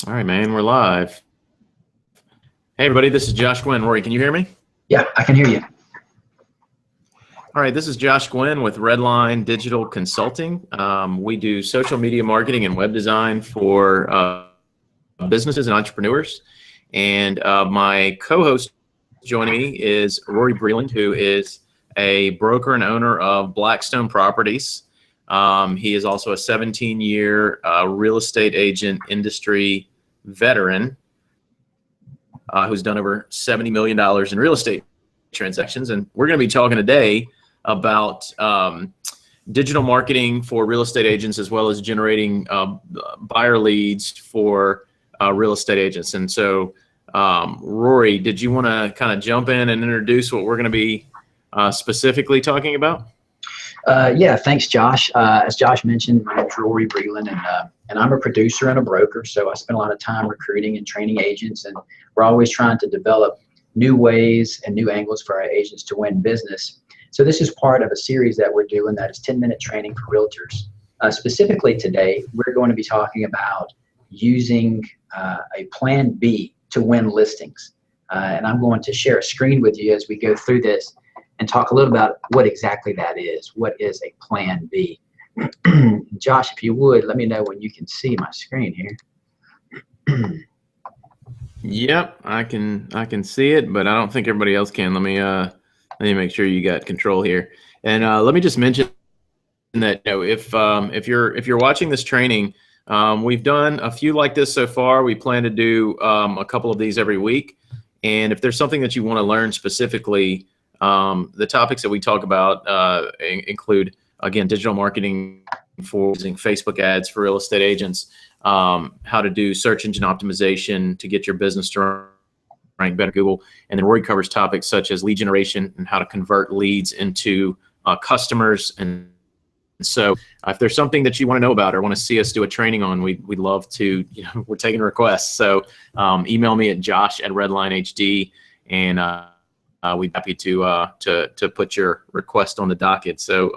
All right, man, we're live. Hey, everybody, this is Josh Gwynn. Rory, can you hear me? Yeah, I can hear you. All right, this is Josh Gwynn with Redline Digital Consulting. We do social media marketing and web design for businesses and entrepreneurs. And my co-host joining me is Rory Breland, who is a broker and owner of Blackstone Properties. He is also a 17-year real estate agent industry veteran who's done over $70 million in real estate transactions. And we're going to be talking today about digital marketing for real estate agents, as well as generating buyer leads for real estate agents. And so, Rory, did you want to kind of jump in and introduce what we're going to be specifically talking about? Yeah, thanks, Josh. As Josh mentioned, my name is Rory Breland, and I'm a producer and a broker. So I spend a lot of time recruiting and training agents, and we're always trying to develop new ways and new angles for our agents to win business. So this is part of a series that we're doing that is 10-minute training for realtors. Specifically today, we're going to be talking about using a plan B to win listings. And I'm going to share a screen with you as we go through this and talk a little about what exactly that is. What is a plan B? Josh, if you would, let me know when you can see my screen here. Yep, I can see it, but I don't think everybody else can. Let me make sure you got control here. And let me just mention that if you're watching this training, we've done a few like this so far. We plan to do a couple of these every week. And if there's something that you want to learn specifically, the topics that we talk about include, again, digital marketing for using Facebook ads for real estate agents, how to do search engine optimization to get your business to rank better Google. And then Rory covers topics such as lead generation and how to convert leads into customers. And so if there's something that you want to know about or want to see us do a training on, we'd love to, we're taking requests. So email me at josh@redlinehd, and we'd be happy to put your request on the docket. So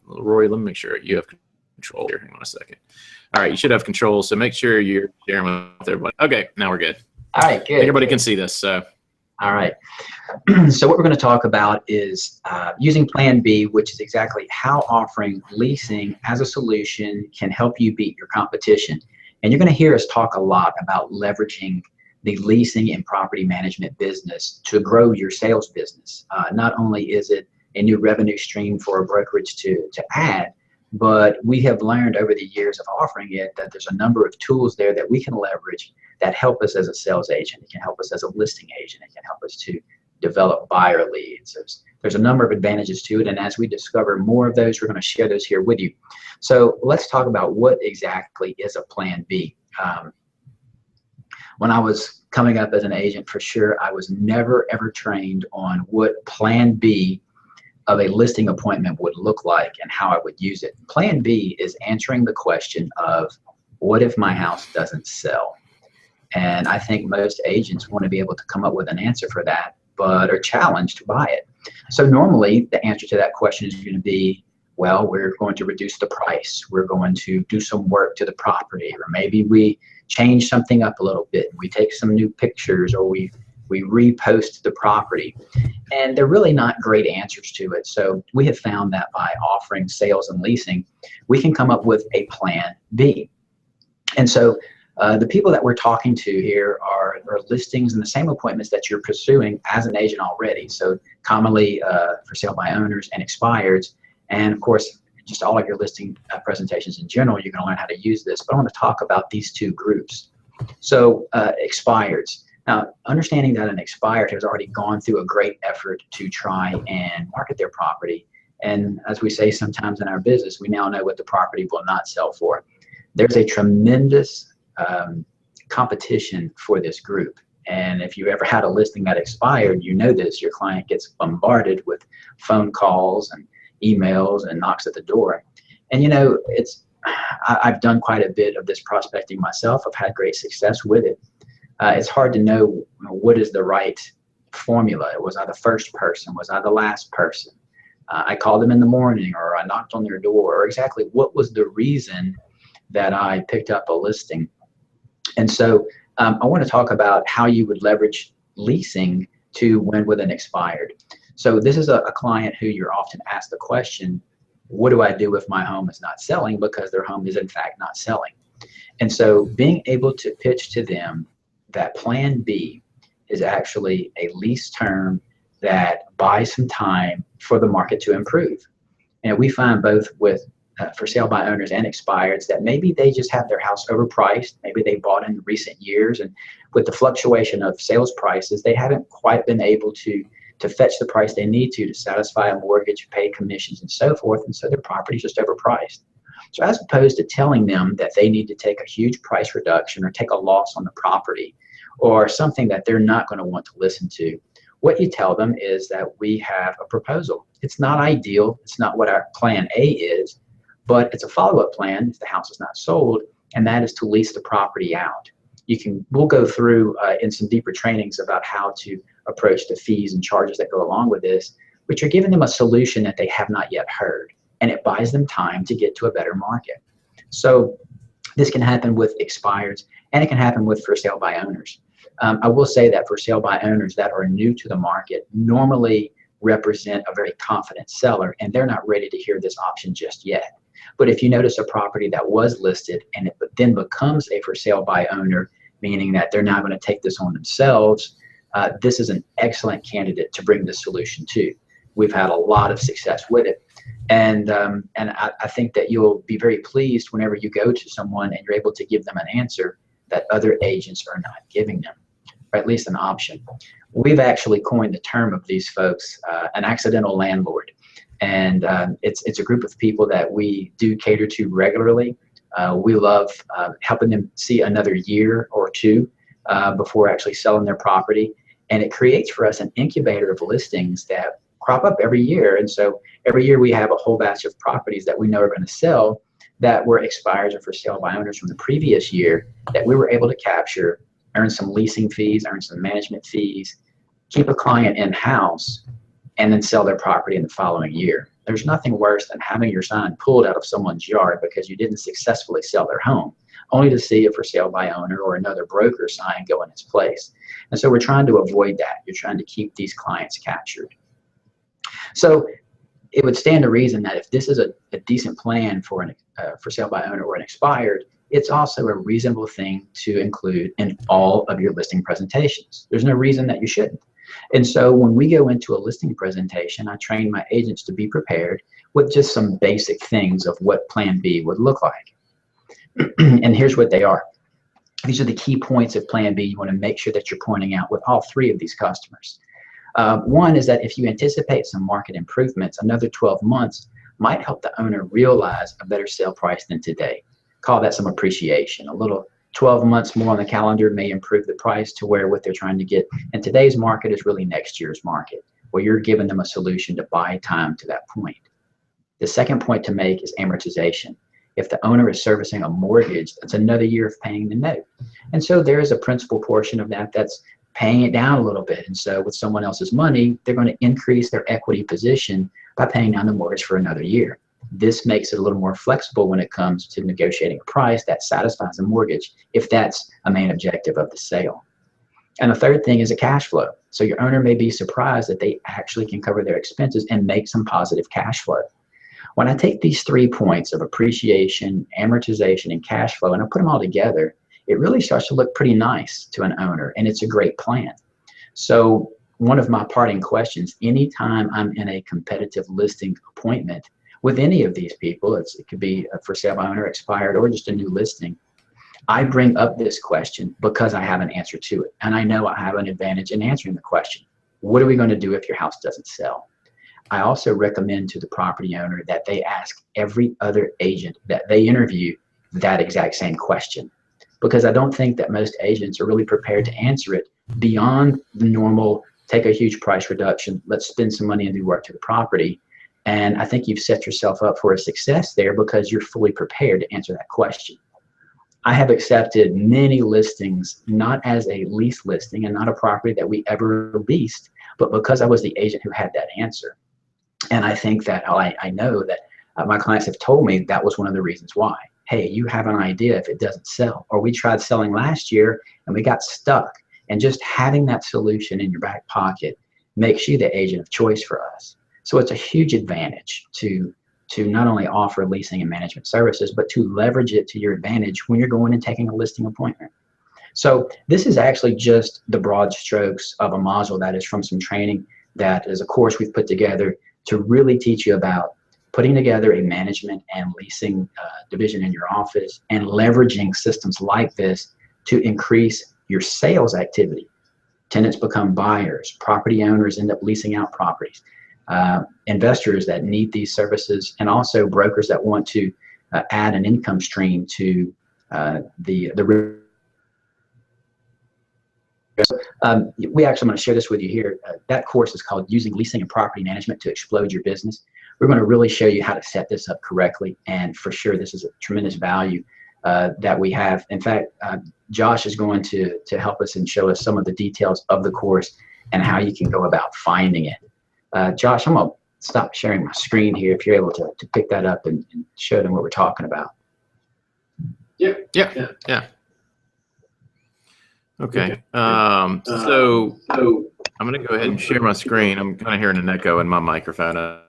Rory, let me make sure you have control here. Hang on a second. All right, you should have control. So make sure you're sharing with everybody. Okay, now we're good. All right, good. Everybody can see this. So. All right. So what we're going to talk about is using Plan B, which is exactly how offering leasing as a solution can help you beat your competition. And you're going to hear us talk a lot about leveraging the leasing and property management business to grow your sales business. Not only is it a new revenue stream for a brokerage to add, but we have learned over the years of offering it that there's a number of tools there that we can leverage that help us as a sales agent. It can help us as a listing agent. It can help us to develop buyer leads. There's a number of advantages to it, and as we discover more of those, we're going to share those here with you. So let's talk about what exactly is a Plan B. When I was coming up as an agent, for sure, I was never ever trained on what Plan B of a listing appointment would look like and how I would use it. Plan B is answering the question of, what if my house doesn't sell? And I think most agents want to be able to come up with an answer for that, but are challenged by it. So normally the answer to that question is going to be, well, we're going to reduce the price. We're going to do some work to the property, or maybe we change something up a little bit. We take some new pictures, or we repost the property. And they're really not great answers to it. So we have found that by offering sales and leasing, we can come up with a Plan B. And so the people that we're talking to here are listings and the same appointments that you're pursuing as an agent already. So commonly for sale by owners and expireds. And of course, just all of your listing presentations in general, you're going to learn how to use this. But I want to talk about these two groups. So expireds. Now, understanding that an expired has already gone through a great effort to try and market their property. And as we say sometimes in our business, we now know what the property will not sell for. There's a tremendous competition for this group. And if you ever had a listing that expired, you know this, your client gets bombarded with phone calls and emails and knocks at the door. And I've done quite a bit of this prospecting myself. I've had great success with it. It's hard to know what is the right formula. Was I the first person? Was I the last person? I called them in the morning, or I knocked on their door, or exactly what was the reason that I picked up a listing. And so I want to talk about how you would leverage leasing to win with an expired. So this is a client who you're often asked the question, what do I do if my home is not selling, because their home is in fact not selling? And so being able to pitch to them that plan B is actually a lease term that buys some time for the market to improve. And we find both with for sale by owners and expireds that maybe they just have their house overpriced. Maybe they bought in recent years, and with the fluctuation of sales prices, they haven't quite been able to fetch the price they need to satisfy a mortgage, pay commissions, and so forth. And so their property is just overpriced. So as opposed to telling them that they need to take a huge price reduction or take a loss on the property or something that they're not going to want to listen to, what you tell them is that we have a proposal. It's not ideal. It's not what our plan A is, but it's a follow-up plan if the house is not sold, and that is to lease the property out. We'll go through in some deeper trainings about how to approach the fees and charges that go along with this, but you're giving them a solution that they have not yet heard, and it buys them time to get to a better market. So this can happen with expireds, and it can happen with for sale by owners. I will say that for sale by owners that are new to the market normally represent a very confident seller, and they're not ready to hear this option just yet. But if you notice a property that was listed and it then becomes a for sale by owner, meaning that they're not going to take this on themselves, this is an excellent candidate to bring the solution to. We've had a lot of success with it. And I think that you'll be very pleased whenever you go to someone and you're able to give them an answer that other agents are not giving them, or at least an option. We've actually coined the term of these folks, an accidental landlord. And it's a group of people that we do cater to regularly. We love helping them see another year or two before actually selling their property. And it creates for us an incubator of listings that crop up every year. And so every year we have a whole batch of properties that we know are going to sell that were expires or for sale by owners from the previous year that we were able to capture, earn some leasing fees, earn some management fees, keep a client in-house, and then sell their property in the following year. There's nothing worse than having your sign pulled out of someone's yard because you didn't successfully sell their home, only to see a for sale by owner or another broker sign go in its place. And so we're trying to avoid that. You're trying to keep these clients captured. So it would stand to reason that if this is a decent plan for an for sale by owner or an expired, it's also a reasonable thing to include in all of your listing presentations. There's no reason that you shouldn't. And so when we go into a listing presentation, I train my agents to be prepared with just some basic things of what plan B would look like. And here's what they are. These are the key points of plan B you want to make sure that you're pointing out with all three of these customers. One is that if you anticipate some market improvements, another 12 months might help the owner realize a better sale price than today. Call that some appreciation. A little 12 months more on the calendar may improve the price to where what they're trying to get in today's market is really next year's market, where you're giving them a solution to buy time to that point. The second point to make is amortization. If the owner is servicing a mortgage, that's another year of paying the note. And so there is a principal portion of that that's paying it down a little bit. And so with someone else's money, they're going to increase their equity position by paying down the mortgage for another year. This makes it a little more flexible when it comes to negotiating a price that satisfies the mortgage, if that's a main objective of the sale. And the third thing is a cash flow. So your owner may be surprised that they actually can cover their expenses and make some positive cash flow. When I take these 3 points of appreciation, amortization, and cash flow, and I put them all together, it really starts to look pretty nice to an owner, and it's a great plan. So one of my parting questions, anytime I'm in a competitive listing appointment with any of these people, it could be a for sale by owner, expired, or just a new listing, I bring up this question because I have an answer to it. And I know I have an advantage in answering the question. What are we going to do if your house doesn't sell? I also recommend to the property owner that they ask every other agent that they interview that exact same question, because I don't think that most agents are really prepared to answer it beyond the normal, take a huge price reduction, let's spend some money and do work to the property. And I think you've set yourself up for a success there because you're fully prepared to answer that question. I have accepted many listings, not as a lease listing and not a property that we ever leased, but because I was the agent who had that answer. And I think that I know that my clients have told me that was one of the reasons why. hey, you have an idea if it doesn't sell, or we tried selling last year and we got stuck. And just having that solution in your back pocket makes you the agent of choice for us. So it's a huge advantage to not only offer leasing and management services, but to leverage it to your advantage when you're going and taking a listing appointment. So this is actually just the broad strokes of a module that is from some training that is a course we've put together to really teach you about putting together a management and leasing division in your office and leveraging systems like this to increase your sales activity. Tenants become buyers, property owners end up leasing out properties, investors that need these services, and also brokers that want to add an income stream to the we actually want to share this with you here. That course is called Using Leasing and Property Management to Explode Your Business. We're going to really show you how to set this up correctly, and for sure this is a tremendous value that we have. In fact, Josh is going to help us and show us some of the details of the course and how you can go about finding it. Josh, I'm going to stop sharing my screen here if you're able to pick that up and show them what we're talking about. Yeah. Okay. So I'm going to go ahead and share my screen. I'm kind of hearing an echo in my microphone. I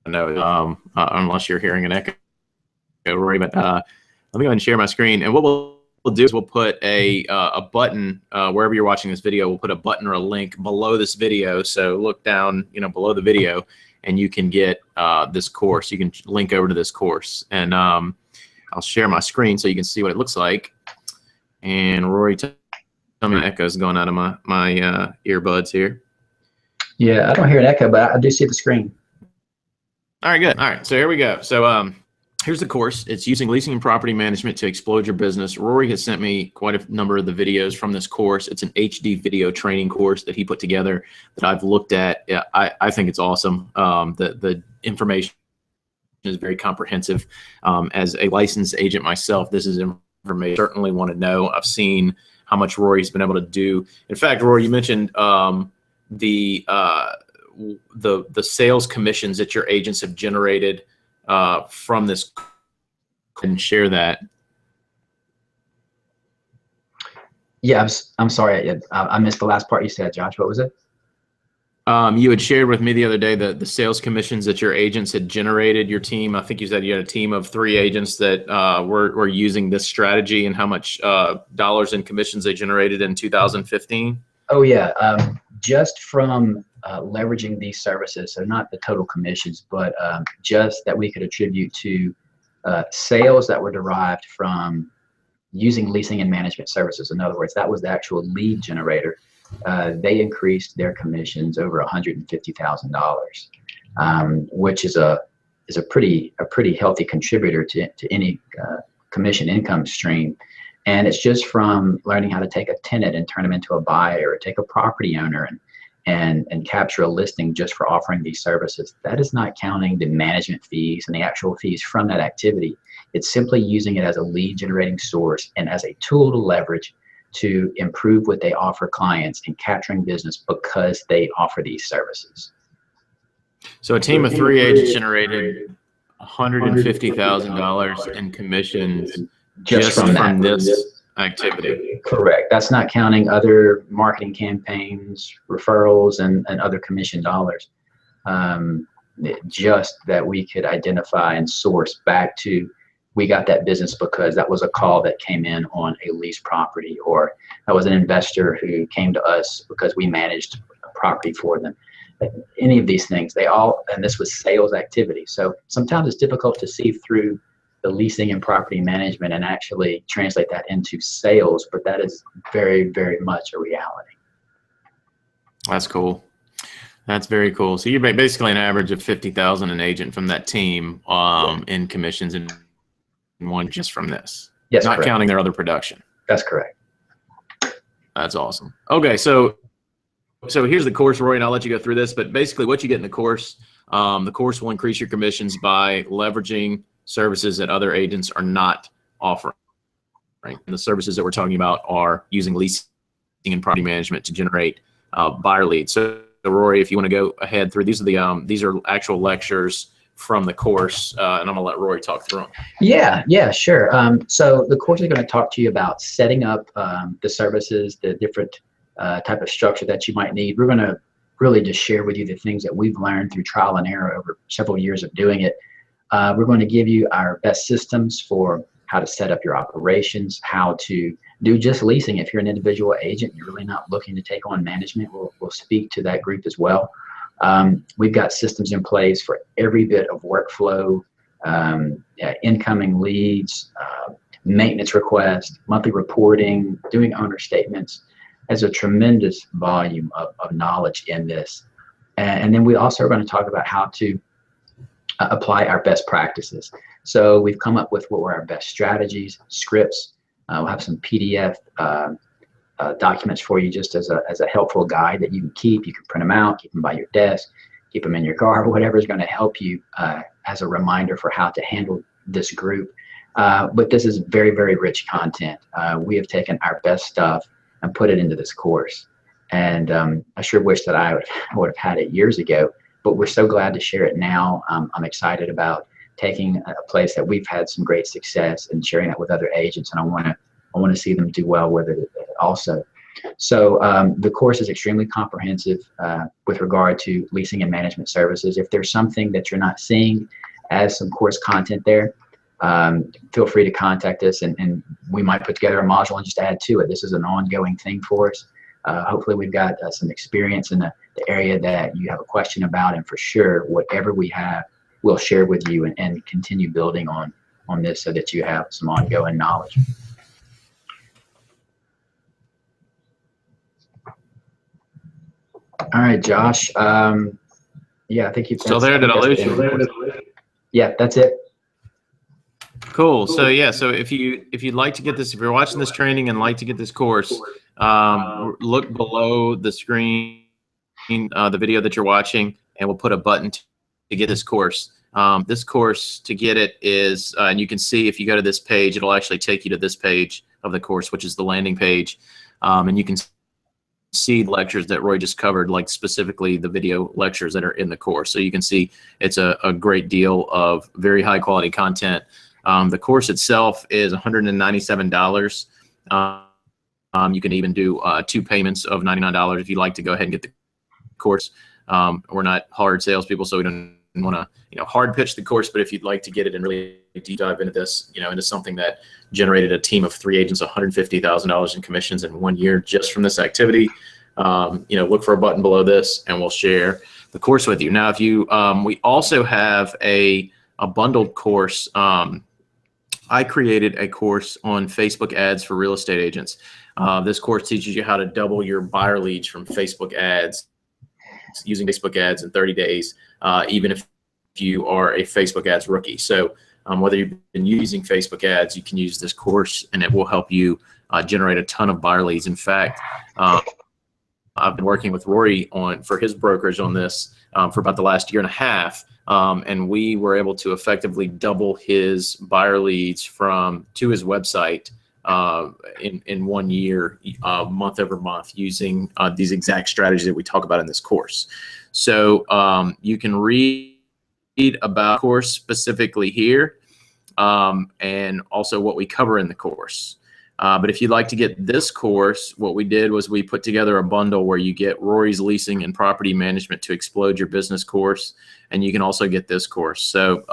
know, unless you're hearing an echo, Rory, but let me go ahead and share my screen. And what we'll do is we'll put a button wherever you're watching this video. We'll put a button or a link below this video. So look down, below the video, and you can get this course. You can link over to this course, and I'll share my screen so you can see what it looks like. And Rory, tell me the echo's going out of my earbuds here. Yeah, I don't hear an echo, but I do see the screen. All right, good. All right, so here we go. So here's the course. It's Using Leasing and Property Management to Explode Your Business. Rory has sent me quite a number of the videos from this course. It's an HD video training course that he put together that I've looked at. Yeah, I think it's awesome. The information is very comprehensive. As a licensed agent myself, this is information I certainly want to know. I've seen how much Rory's been able to do. In fact, Rory, you mentioned the sales commissions that your agents have generated from this. And share that. Yeah, I'm sorry. I missed the last part you said, Josh. What was it? You had shared with me the other day the sales commissions that your agents had generated, your team. I think you said you had a team of 3 agents that were using this strategy, and how much dollars in commissions they generated in 2015. Oh, yeah. Just from leveraging these services, so not the total commissions, but just that we could attribute to sales that were derived from using leasing and management services. In other words, that was the actual lead generator. They increased their commissions over $150,000, which is a pretty healthy contributor to any commission income stream. And it's just from learning how to take a tenant and turn them into a buyer, or take a property owner and capture a listing just for offering these services. That is not counting the management fees and the actual fees from that activity. It's simply using it as a lead generating source and as a tool to leverage to improve what they offer clients and capturing business because they offer these services. So a team of 3 agents generated $150,000 in commissions just from this activity. Correct. That's not counting other marketing campaigns, referrals, and other commission dollars. Just that we could identify and source back to, we got that business because that was a call that came in on a lease property, or that was an investor who came to us because we managed a property for them. Any of these things, and this was sales activity. So sometimes it's difficult to see through the leasing and property management and actually translate that into sales, but that is very, very much a reality. That's cool. That's very cool. So you're basically an average of 50,000 an agent from that team in commissions and one just from this. Yes, not correct. Counting their other production. That's correct. That's awesome. Okay, so here's the course, Roy, and I'll let you go through this. But basically, what you get in the course will increase your commissions by leveraging services that other agents are not offering. Right? And the services that we're talking about are using leasing and property management to generate buyer leads. So, Rory, if you want to go ahead through, these are actual lectures from the course, and I'm gonna let Rory talk through them. Yeah, sure. So the course is going to talk to you about setting up the services, the different type of structure that you might need. We're going to really just share with you the things that we've learned through trial and error over several years of doing it. We're going to give you our best systems for how to set up your operations, how to do just leasing. If you're an individual agent, you're really not looking to take on management, we'll speak to that group as well. We've got systems in place for every bit of workflow, incoming leads, maintenance requests, monthly reporting, doing owner statements. There's a tremendous volume of knowledge in this. And then we also are going to talk about how to apply our best practices. So we've come up with what were our best strategies, scripts. We'll have some PDF documents for you just as a helpful guide that you can keep. You can print them out, keep them by your desk, keep them in your car, whatever is going to help you as a reminder for how to handle this group. But this is very, very rich content. We have taken our best stuff and put it into this course. And I sure wish that I would have had it years ago, but we're so glad to share it now. I'm excited about taking a place that we've had some great success and sharing it with other agents, and I want to see them do well with it also. So the course is extremely comprehensive with regard to leasing and management services. If there's something that you're not seeing as some course content there, feel free to contact us, and we might put together a module and just add to it. This is an ongoing thing for us. Hopefully we've got some experience in the area that you have a question about, and for sure, whatever we have, we'll share with you and continue building on this so that you have some ongoing knowledge. All right, Josh. Yeah, I think you've still there. Did I lose you? Yeah, that's it. Cool. So yeah, so if you'd like to get this, if you're watching this training and like to get this course, look below the screen, the video that you're watching, and we'll put a button to get this course. This course, to get it, is, and you can see if you go to this page, it'll actually take you to this page of the course, which is the landing page, and you can see the lectures that Roy just covered, like specifically the video lectures that are in the course. So you can see it's a great deal of very high quality content. The course itself is $197. You can even do 2 payments of $99 if you'd like to go ahead and get the course. We're not hard salespeople, so we don't want to hard pitch the course, but if you'd like to get it and really deep dive into this, into something that generated a team of 3 agents $150,000 in commissions in 1 year just from this activity, look for a button below this and we'll share the course with you. Now, if you we also have a bundled course. I created a course on Facebook ads for real estate agents. This course teaches you how to double your buyer leads from Facebook ads, using Facebook ads in 30 days, even if you are a Facebook ads rookie. So whether you've been using Facebook ads, you can use this course and it will help you generate a ton of buyer leads. In fact, I've been working with Rory for his brokerage on this for about the last year and a half. And we were able to effectively double his buyer leads to his website in 1 year, month over month, using these exact strategies that we talk about in this course. So you can read about the course specifically here, and also what we cover in the course. But if you'd like to get this course, what we did was we put together a bundle where you get Rory's Leasing and Property Management to Explode Your Business course, and you can also get this course. So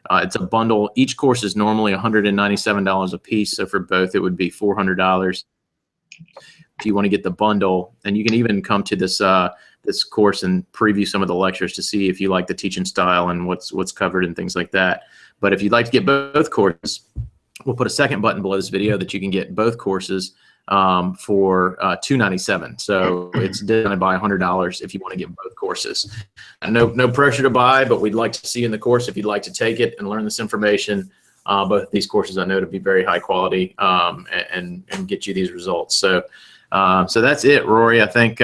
it's a bundle. Each course is normally $197 a piece, so for both it would be $400 if you want to get the bundle. And you can even come to this this course and preview some of the lectures to see if you like the teaching style and what's covered and things like that. But if you'd like to get both courses, we'll put a second button below this video that you can get both courses for $297. So it's discounted by $100 if you want to get both courses. No pressure to buy, but we'd like to see you in the course if you'd like to take it and learn this information. Both these courses I know to be very high quality and get you these results. So that's it, Rory. I think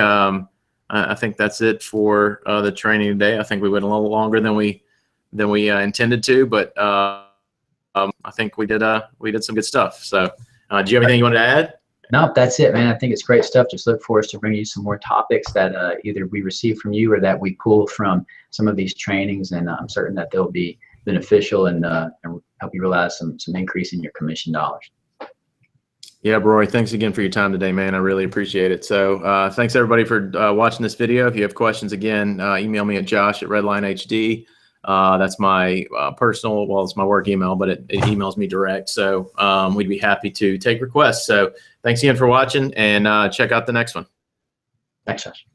that's it for the training today. I think we went a little longer than we intended to, but I think we did some good stuff. So do you have anything you wanted to add? No, that's it, man. I think it's great stuff. Just look for us to bring you some more topics that either we receive from you or that we pull from some of these trainings, and I'm certain that they'll be beneficial and help you realize some increase in your commission dollars. Yeah, Roy, thanks again for your time today, man. I really appreciate it. So thanks everybody for watching this video. If you have questions, again, email me at josh@redlinehd. That's my personal, well, it's my work email, but it emails me direct. So we'd be happy to take requests. So thanks again for watching, and check out the next one. Thanks, Josh.